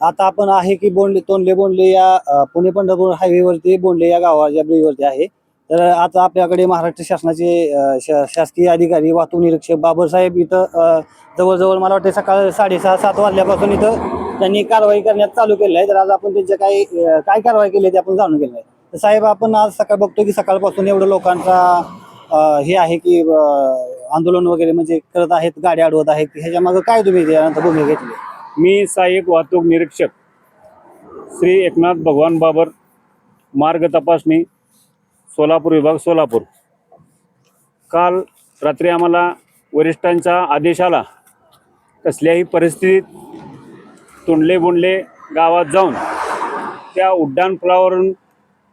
आता आपण आहे की तोंडले बोंडले या पुणे पंढरपूर हायवेवरती बोंडले या गावाच्या ब्रिजवरती आहे. तर आता आपल्याकडे महाराष्ट्र शासनाचे शासकीय अधिकारी वाहतूक निरीक्षक बाबरसाहेब इथं जवळजवळ मला वाटतं सकाळ 6:30-7 वाजल्यापासून इथं त्यांनी कारवाई करण्यात चालू केलेलं आहे. तर आज आपण त्यांच्या काय कारवाई केली ते आपण जाणून घेणार आहे. तर साहेब, आपण आज सकाळ बघतो की सकाळपासून एवढं लोकांचा हे आहे की आंदोलन वगैरे म्हणजे करत आहेत, गाड्या अडवत आहेत. ह्याच्या मागे काय तुम्ही भूमिका घेतली? मी सहाय्यक वाहतूक निरीक्षक श्री एकनाथ भगवान बाबर, मार्ग तपासणी, सोलापूर विभाग, सोलापूर. काल रात्री आम्हाला वरिष्ठांचा आदेश आला, कसल्याही परिस्थितीत तोंडले बोंडले गावात जाऊन त्या उड्डाण पुलावरून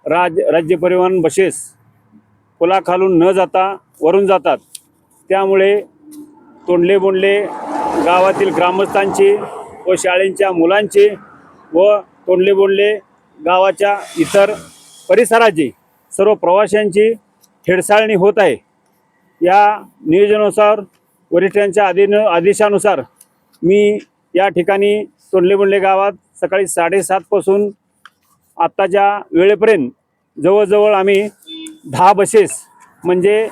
राज्य परिवहन बसेस पुलाखालून न जाता वरून जातात. त्यामुळे तोंडले बोंडले गावातील ग्रामस्थांची व शाळेंच्या मुलांची व तोंडले बोंडले गावाच्या इतर परिसराची सर्व प्रवाशांची हेळसाळणी होत आहे. या नियोजनानुसार वरिष्ठांच्या आदेशानुसार मी या ठिकाणी तोंडले बोंडले गावात सकाळी 7:30 पासून आत्ताच्या वेळेपर्यंत जवळजवळ आम्ही 10 बसेस म्हणजे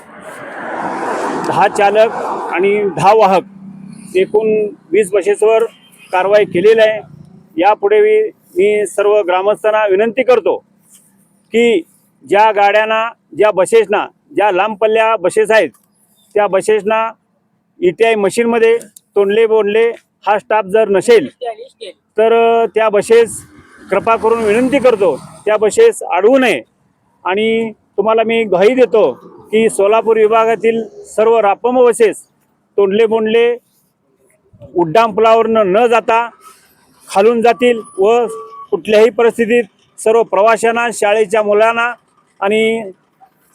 10 चालक आणि 10 वाहक एकूण 20 बसेसवर कारवाई केलेली आहे. यापुढे मी सर्व ग्रामस्थांना विनंती करतो की ज्या गाड्यांना, ज्या बसेसना, ज्या लांब पल्ल्या बसेस आहेत त्या बसेसना ETI मशीनमध्ये तोंडले बोंडले हा स्टाफ जर नसेल तर त्या बसेस कृपा करून विनंती करतो त्या बसेस अडवू नये. आणि तुम्हाला मी ग्वाही देतो की सोलापूर विभागातील सर्व रापम बसेस तोंडले बोंडले उड्डाण पुलावरून न जाता खालून जातील व कुठल्याही परिस्थितीत सर्व प्रवाशांना, शाळेच्या मुलांना आणि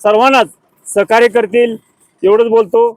सर्वांनाच सहकार्य करतील. एवढंच बोलतो.